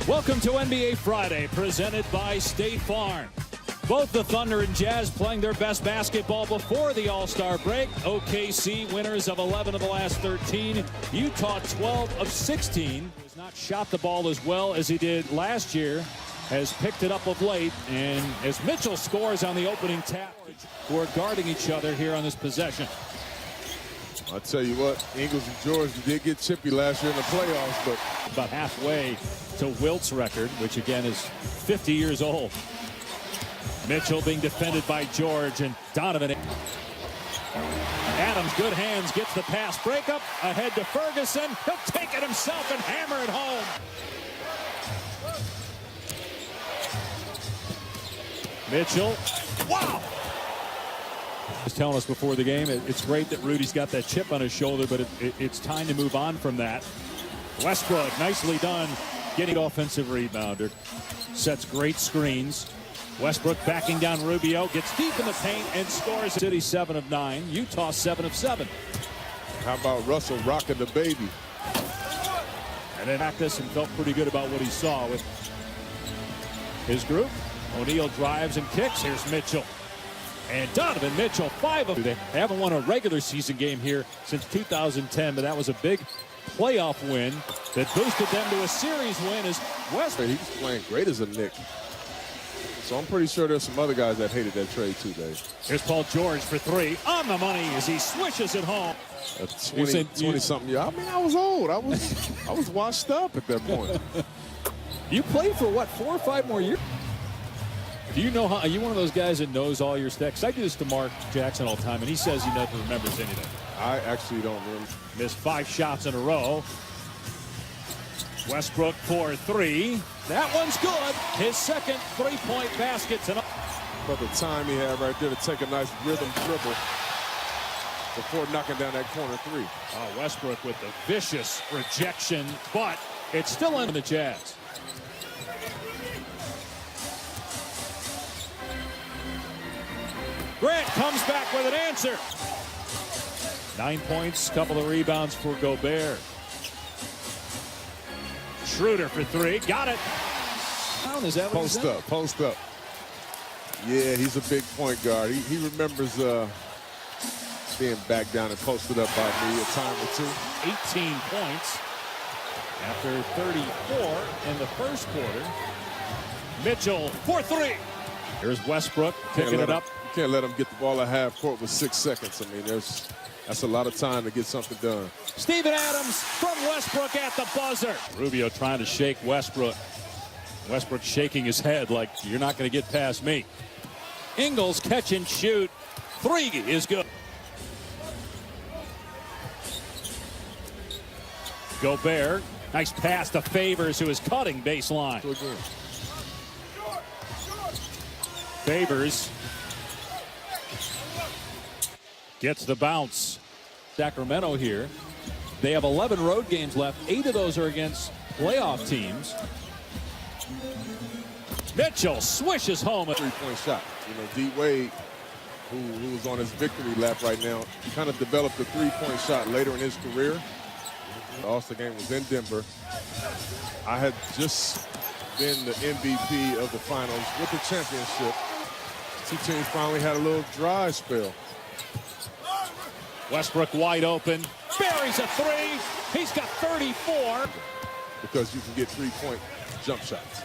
Welcome to NBA Friday, presented by State Farm. Both the Thunder and Jazz playing their best basketball before the All-Star break. OKC winners of 11 of the last 13. Utah 12 of 16. Has not shot the ball as well as he did last year. Has picked it up of late. And as Mitchell scores on the opening tap, who are guarding each other here on this possession. I'll tell you what, Ingles and George did get chippy last year in the playoffs, but about halfway to Wilt's record, which again is 50 years old. Mitchell being defended by George and Donovan. Adams, good hands, gets the pass. Breakup ahead to Ferguson. He'll take it himself and hammer it home. Mitchell, wow! Was telling us before the game, it's great that Rudy's got that chip on his shoulder, but it's time to move on from that. Westbrook, nicely done, getting offensive rebounder. Sets great screens. Westbrook backing down Rubio, gets deep in the paint and scores. City 7 of 9, Utah 7 of 7. How about Russell rocking the baby? And then practiced and felt pretty good about what he saw with his group. O'Neal drives and kicks. Here's Mitchell. And Donovan Mitchell, 5 of 2. They haven't won a regular season game here since 2010, but that was a big playoff win that boosted them to a series win as Westbrook. He's playing great as a Knick. So I'm pretty sure there's some other guys that hated that trade too, Dave. Here's Paul George for 3. On the money as he swishes it home. 20-something years. I mean, I was old. I was washed up at that point. You played for what, 4 or 5 more years? Do you know how, are you one of those guys that knows all your stats? I do this to Mark Jackson all the time, and he says he never remembers anything. I actually don't remember. Missed 5 shots in a row. Westbrook for 3. That one's good. His second 3-point basket tonight. But the time he had right there to take a nice rhythm dribble before knocking down that corner 3. Oh, Westbrook with the vicious rejection, but it's still in the Jazz. Grant comes back with an answer. 9 points, couple of rebounds for Gobert. Schroeder for 3, got it. Is that what post up, post up. Yeah, he's a big point guard. He remembers being back down and posted up by me a time or 2. 18 points after 34 in the first quarter. Mitchell for 3. Here's Westbrook picking it up. You can't let him get the ball at half court with 6 seconds. I mean, that's a lot of time to get something done. Steven Adams from Westbrook at the buzzer. Rubio trying to shake Westbrook. Westbrook shaking his head like, you're not going to get past me. Ingles catch and shoot. 3 is good. Gobert, nice pass to Favors, who is cutting baseline. Favors gets the bounce. Sacramento here. They have 11 road games left. 8 of those are against playoff teams. Mitchell swishes home. 3-point shot. You know, D. Wade, who was on his victory lap right now, he kind of developed a 3-point shot later in his career. The All-Star game was in Denver. I had just been the MVP of the finals with the championship. 2 teams finally had a little dry spell. Westbrook wide open. Buries a 3. He's got 34. Because you can get 3-point jump shots.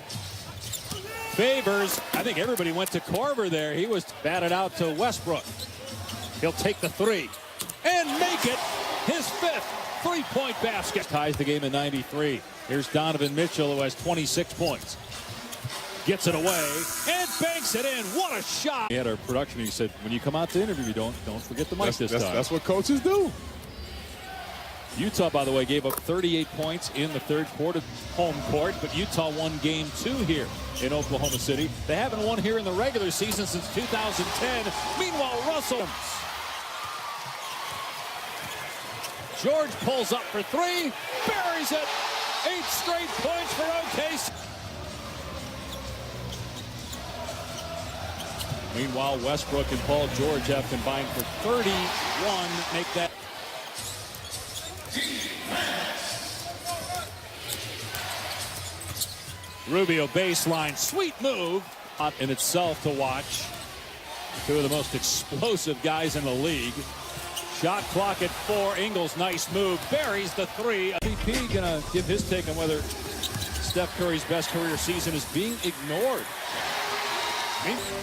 Favors, I think everybody went to Korver there. He was batted out to Westbrook. He'll take the 3 and make it his 5th 3-point basket. Ties the game in 93. Here's Donovan Mitchell, who has 26 points. Gets it away and banks it in. What a shot. He had our production. He said, when you come out to interview, don't forget the mic this time. That's what coaches do. Utah, by the way, gave up 38 points in the 3rd quarter home court, but Utah won game 2 here in Oklahoma City. They haven't won here in the regular season since 2010. Meanwhile, Russell. George pulls up for 3, buries it. 8 straight points for OKC. Meanwhile, Westbrook and Paul George have combined for 31. Make that. Rubio baseline, sweet move in itself to watch. Two of the most explosive guys in the league. Shot clock at 4. Ingles, nice move, buries the 3. MVP gonna give his take on whether Steph Curry's best career season is being ignored.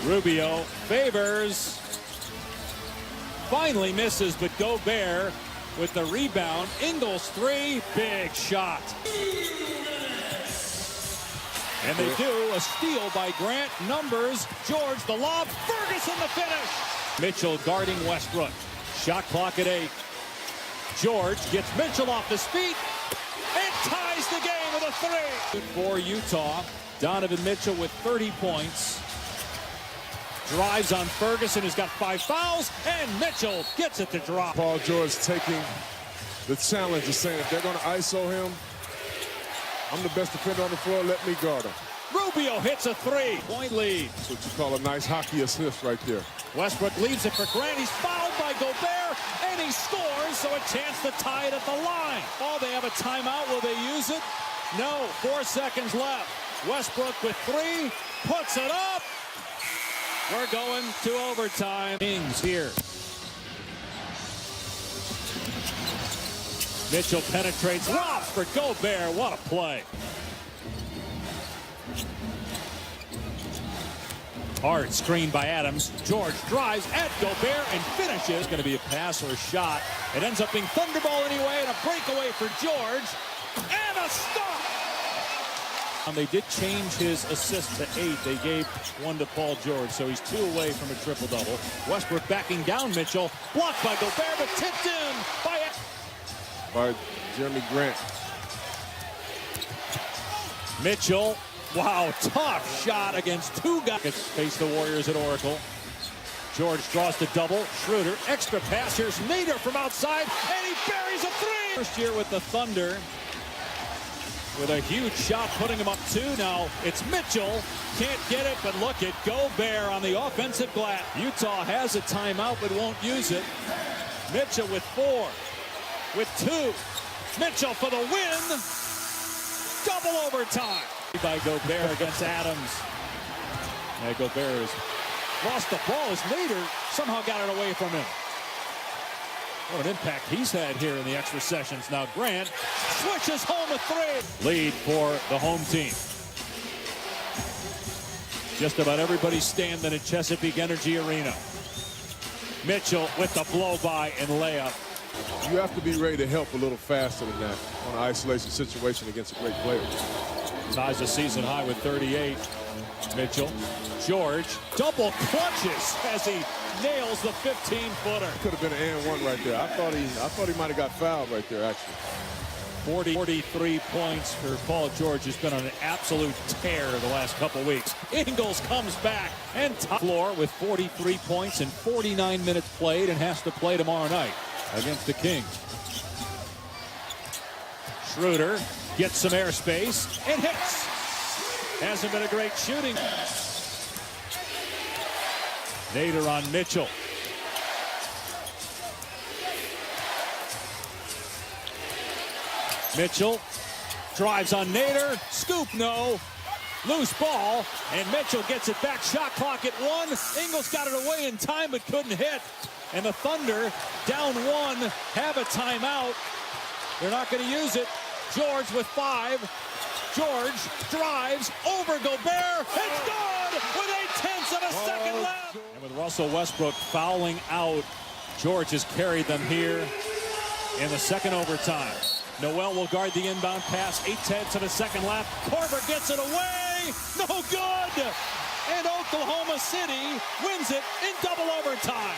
Rubio favors, finally misses, but Gobert with the rebound. Ingles 3, big shot. And they do. A steal by Grant. Numbers. George the lob. Ferguson the finish. Mitchell guarding Westbrook. Shot clock at 8. George gets Mitchell off his feet and ties the game with a 3. For Utah, Donovan Mitchell with 30 points. Drives on Ferguson, who's got 5 fouls, and Mitchell gets it to drop. Paul George taking the challenge of saying if they're going to ISO him, I'm the best defender on the floor, let me guard him. Rubio hits a 3-point lead. That's what you call a nice hockey assist right there. Westbrook leaves it for Grant. He's fouled by Gobert, and he scores, so a chance to tie it at the line. Oh, they have a timeout. Will they use it? No. 4 seconds left. Westbrook with 3, puts it up. We're going to overtime. Kings here. Mitchell penetrates, lobs for Gobert. What a play. Hard screen by Adams. George drives at Gobert and finishes. Going to be a pass or a shot. It ends up being Thunderball anyway, and a breakaway for George. And a stop. They did change his assist to 8. They gave 1 to Paul George, so he's 2 away from a triple-double. Westbrook backing down Mitchell. Blocked by Gobert, but tipped in by Jeremy Grant. Mitchell. Wow, tough shot against 2 guys. Face the Warriors at Oracle. George draws the double. Schroeder, extra pass. Here's Nader from outside, and he buries a 3. First year with the Thunder, with a huge shot, putting him up 2. Now it's Mitchell. Can't get it, but look at Gobert on the offensive glass. Utah has a timeout, but won't use it. Mitchell with 4. With 2. Mitchell for the win. Double overtime. By Gobert against Adams. Yeah, Gobert has lost the ball as Nader somehow got it away from him. What an impact he's had here in the extra sessions. Now Grant switches home a 3. Lead for the home team. Just about everybody standing at Chesapeake Energy Arena. Mitchell with the blow-by and layup. You have to be ready to help a little faster than that on an isolation situation against a great player. Ties a season high with 38. Mitchell. George double clutches as he nails the 15-footer. Could have been an and 1 right there. I thought he might have got fouled right there, actually. 43 points for Paul George, who's been on an absolute tear the last couple weeks. Ingles comes back and top floor with 43 points and 49 minutes played, and has to play tomorrow night against the Kings. Schroeder gets some airspace and hits. Hasn't been a great shooting. Nader on Mitchell. Mitchell drives on Nader. Scoop, no. Loose ball, and Mitchell gets it back. Shot clock at 1. Ingles got it away in time, but couldn't hit. And the Thunder, down 1, have a timeout. They're not going to use it. George with 5. George drives over Gobert. It's good with 0.8 of a second left. And with Russell Westbrook fouling out, George has carried them here in the second overtime. Noel will guard the inbound pass. 0.8 of a second left. Korver gets it away. No good. And Oklahoma City wins it in double overtime.